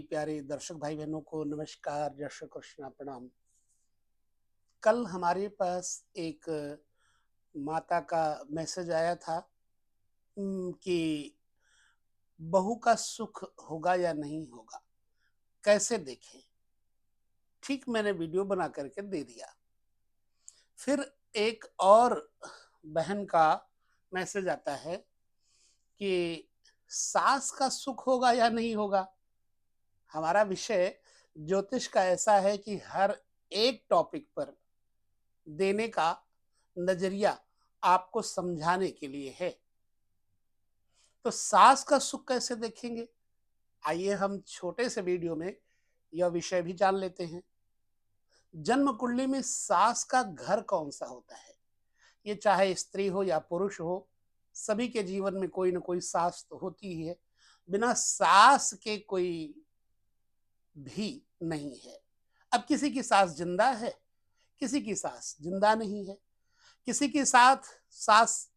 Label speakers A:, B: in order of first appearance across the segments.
A: प्यारे दर्शक भाई बहनों को नमस्कार, जय श्री कृष्णा, प्रणाम। कल हमारे पास एक माता का मैसेज आया था कि बहू का सुख होगा या नहीं होगा, कैसे देखें। ठीक मैंने वीडियो बना करके दे दिया। फिर एक और बहन का मैसेज आता है कि सास का सुख होगा या नहीं होगा। हमारा विषय ज्योतिष का ऐसा है कि हर एक टॉपिक पर देने का नजरिया आपको समझाने के लिए है। तो सास का सुख कैसे देखेंगे, आइए हम छोटे से वीडियो में यह विषय भी जान लेते हैं। जन्म कुंडली में सास का घर कौन सा होता है, ये चाहे स्त्री हो या पुरुष हो, सभी के जीवन में कोई ना कोई सास तो होती ही है। बिना सास के कोई भी नहीं है। अब किसी की सास जिंदा है, किसी की सास जिंदा नहीं है, किसी के साथ सास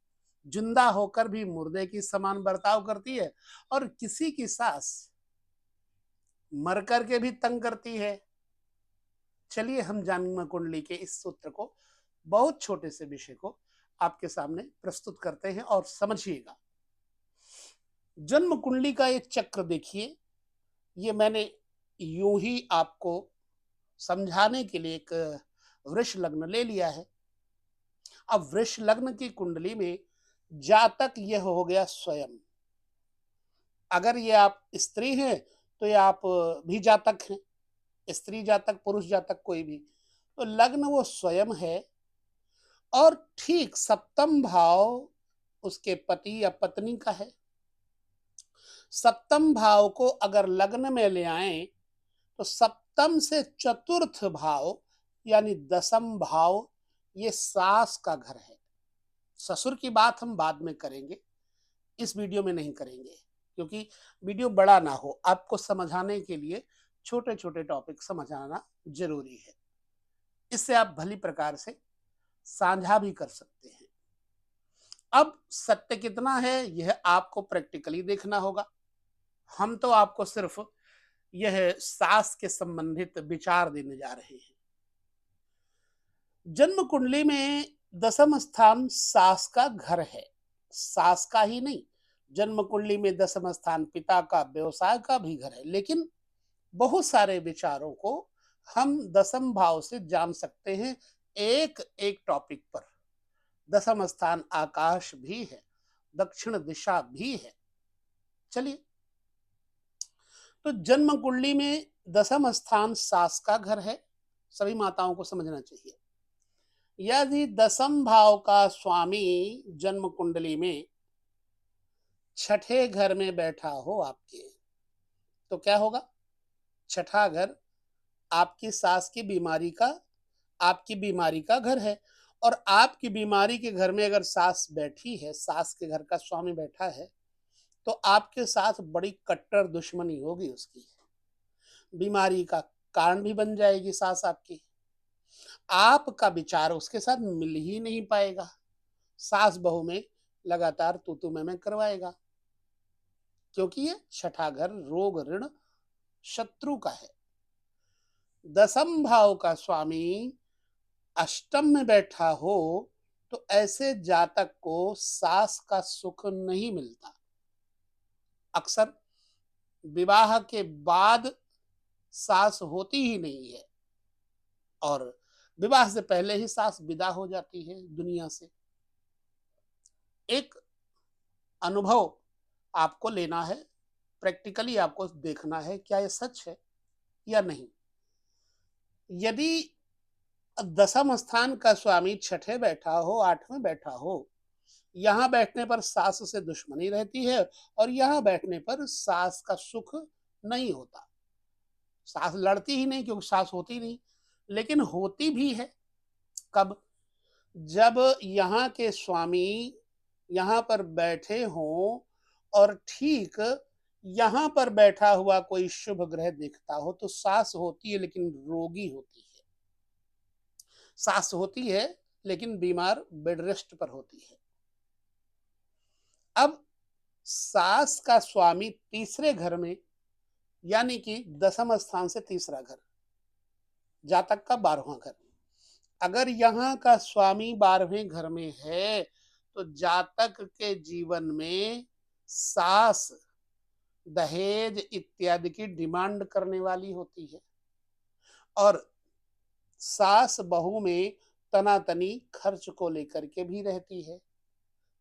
A: जिंदा होकर भी मुर्दे की समान बर्ताव करती है और किसी की सास मर करके भी तंग करती है। चलिए हम जन्म कुंडली के इस सूत्र को, बहुत छोटे से विषय को आपके सामने प्रस्तुत करते हैं और समझिएगा। जन्म कुंडली का एक चक्र देखिए, ये मैंने यूं ही आपको समझाने के लिए एक वृष लग्न ले लिया है। अब वृष लग्न की कुंडली में जातक यह हो गया स्वयं। अगर ये आप स्त्री हैं तो ये आप भी जातक हैं, स्त्री जातक पुरुष जातक कोई भी, तो लग्न वो स्वयं है। और ठीक सप्तम भाव उसके पति या पत्नी का है। सप्तम भाव को अगर लग्न में ले आए तो सप्तम से चतुर्थ भाव यानी दसम भाव ये सास का घर है। ससुर की बात हम बाद में करेंगे, इस वीडियो में नहीं करेंगे, क्योंकि वीडियो बड़ा ना हो, आपको समझाने के लिए छोटे छोटे टॉपिक समझाना जरूरी है। इससे आप भली प्रकार से साझा भी कर सकते हैं। अब सत्य कितना है यह आपको प्रैक्टिकली देखना होगा। हम तो आपको सिर्फ यह सास के संबंधित विचार देने जा रहे हैं। जन्म कुंडली में दसम स्थान सास का घर है। सास का ही नहीं, जन्म कुंडली में दसम स्थान पिता का, व्यवसाय का भी घर है। लेकिन बहुत सारे विचारों को हम दसम भाव से जान सकते हैं एक एक टॉपिक पर। दसम स्थान आकाश भी है, दक्षिण दिशा भी है। चलिए, तो जन्म कुंडली में दसम स्थान सास का घर है, सभी माताओं को समझना चाहिए। यदि दसम भाव का स्वामी जन्म कुंडली में छठे घर में बैठा हो आपके, तो क्या होगा? छठा घर आपकी सास की बीमारी का, आपकी बीमारी का घर है। और आपकी बीमारी के घर में अगर सास बैठी है, सास के घर का स्वामी बैठा है, तो आपके साथ बड़ी कट्टर दुश्मनी होगी उसकी। बीमारी का कारण भी बन जाएगी सास आपकी। आपका विचार उसके साथ मिल ही नहीं पाएगा। सास बहू में लगातार तू तू मैं करवाएगा, क्योंकि ये छठा घर रोग ऋण शत्रु का है। दसम भाव का स्वामी अष्टम में बैठा हो तो ऐसे जातक को सास का सुख नहीं मिलता। अक्सर विवाह के बाद सास होती ही नहीं है और विवाह से पहले ही सास विदा हो जाती है दुनिया से। एक अनुभव आपको लेना है, प्रैक्टिकली आपको देखना है क्या ये सच है या नहीं। यदि दसम स्थान का स्वामी छठे बैठा हो, आठवें बैठा हो, यहाँ बैठने पर सास से दुश्मनी रहती है और यहाँ बैठने पर सास का सुख नहीं होता। सास लड़ती ही नहीं क्योंकि सास होती नहीं, लेकिन होती भी है कब? जब यहाँ के स्वामी यहाँ पर बैठे हों और ठीक यहाँ पर बैठा हुआ कोई शुभ ग्रह दिखता हो, तो सास होती है लेकिन रोगी होती है। सास होती है लेकिन बीमार, बेड रेस्ट पर होती है। अब सास का स्वामी तीसरे घर में यानी कि दसम स्थान से तीसरा घर, जातक का 12वां घर। अगर यहाँ का स्वामी 12वें घर में है तो जातक के जीवन में सास दहेज इत्यादि की डिमांड करने वाली होती है और सास बहू में तनातनी खर्च को लेकर के भी रहती है,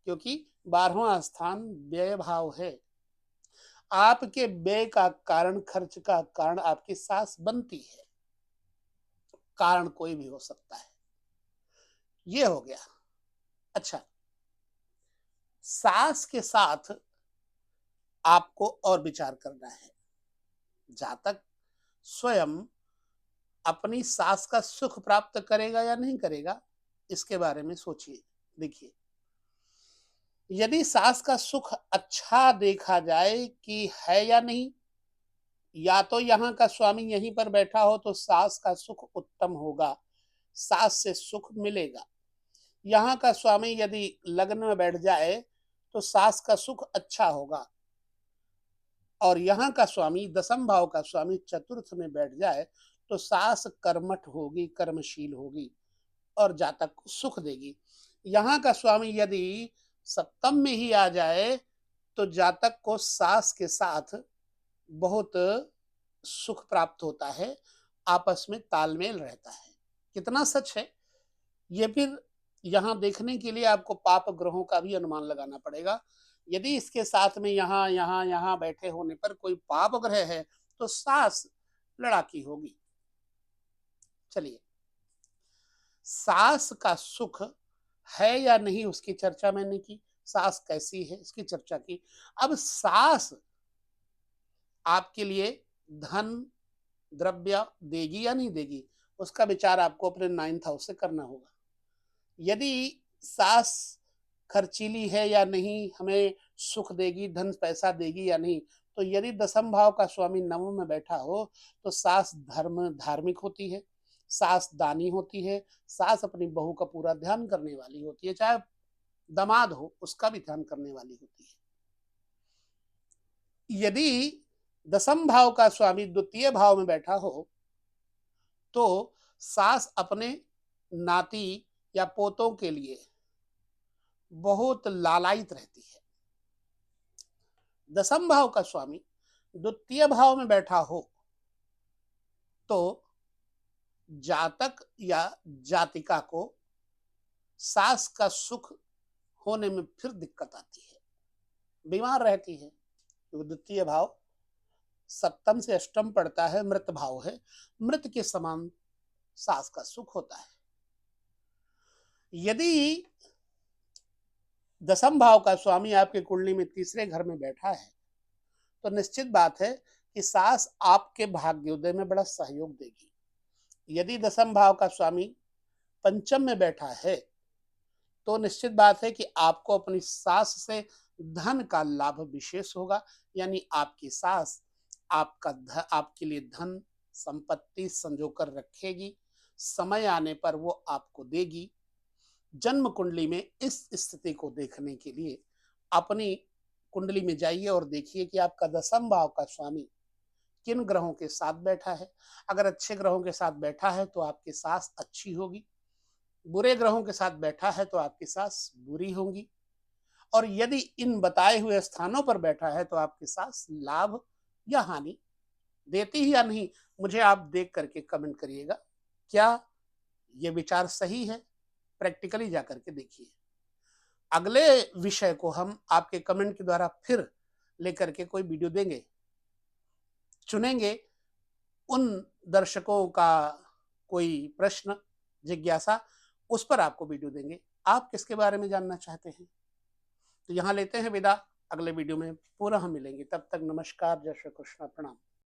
A: क्योंकि 12वां स्थान व्यय भाव है। आपके व्यय का कारण, खर्च का कारण आपकी सास बनती है। कारण कोई भी हो सकता है। ये हो गया। अच्छा, सास के साथ आपको और विचार करना है। जातक स्वयं अपनी सास का सुख प्राप्त करेगा या नहीं करेगा, इसके बारे में सोचिए। देखिए, यदि सास का सुख अच्छा देखा जाए कि है या नहीं, या तो यहाँ का स्वामी यहीं पर बैठा हो तो सास का सुख उत्तम होगा, सास से सुख मिलेगा। यहाँ का स्वामी यदि लग्न में बैठ जाए तो सास का सुख अच्छा होगा, और यहाँ का स्वामी दसम भाव का स्वामी चतुर्थ में बैठ जाए तो सास कर्मठ होगी, कर्मशील होगी और जातक को सुख देगी। यहाँ का स्वामी यदि सप्तम में ही आ जाए तो जातक को सास के साथ बहुत सुख प्राप्त होता है, आपस में तालमेल रहता है। कितना सच है ये फिर यहाँ देखने के लिए आपको पाप ग्रहों का भी अनुमान लगाना पड़ेगा। यदि इसके साथ में यहाँ यहाँ यहाँ बैठे होने पर कोई पाप ग्रह है तो सास लड़ाकी होगी। चलिए, सास का सुख है या नहीं उसकी चर्चा मैंने की, सास कैसी है इसकी चर्चा की। अब सास आपके लिए धन द्रव्य देगी या नहीं देगी, उसका विचार आपको अपने 9th हाउस से करना होगा। यदि सास खर्चीली है या नहीं, हमें सुख देगी, धन पैसा देगी या नहीं, तो यदि दसम भाव का स्वामी नवम में बैठा हो तो सास धार्मिक होती है, सास दानी होती है, सास अपनी बहू का पूरा ध्यान करने वाली होती है, चाहे दामाद हो उसका भी ध्यान करने वाली होती है। यदि दसम भाव का स्वामी द्वितीय भाव में बैठा हो तो सास अपने नाती या पोतों के लिए बहुत लालायित रहती है। दसम भाव का स्वामी द्वितीय भाव में बैठा हो तो जातक या जातिका को सास का सुख होने में फिर दिक्कत आती है, बीमार रहती है, क्योंकि द्वितीय भाव सप्तम से अष्टम पड़ता है, मृत भाव है, मृत के समान सास का सुख होता है। यदि दसम भाव का स्वामी आपके कुंडली में तीसरे घर में बैठा है तो निश्चित बात है कि सास आपके भाग्योदय में बड़ा सहयोग देगी। यदि दसम भाव का स्वामी पंचम में बैठा है तो निश्चित बात है कि आपको अपनी सास से धन का लाभ विशेष होगा, यानी आपकी सास आपके लिए धन संपत्ति संजोकर रखेगी, समय आने पर वो आपको देगी। जन्म कुंडली में इस स्थिति को देखने के लिए अपनी कुंडली में जाइए और देखिए कि आपका दसम भाव का स्वामी किन ग्रहों के साथ बैठा है। अगर अच्छे ग्रहों के साथ बैठा है तो आपकी सास अच्छी होगी, बुरे ग्रहों के साथ बैठा है तो आपकी सास बुरी होगी, और यदि इन बताए हुए स्थानों पर बैठा है तो आपकी सास लाभ या हानि देती ही या नहीं, मुझे आप देख करके कमेंट करिएगा। क्या ये विचार सही है? प्रैक्टिकली जाकर के देखिए। अगले विषय को हम आपके कमेंट के द्वारा फिर लेकर के कोई वीडियो देंगे, चुनेंगे उन दर्शकों का कोई प्रश्न जिज्ञासा, उस पर आपको वीडियो देंगे। आप किसके बारे में जानना चाहते हैं? तो यहाँ लेते हैं विदा, अगले वीडियो में पुनः मिलेंगे। तब तक नमस्कार, जय श्री कृष्ण, प्रणाम।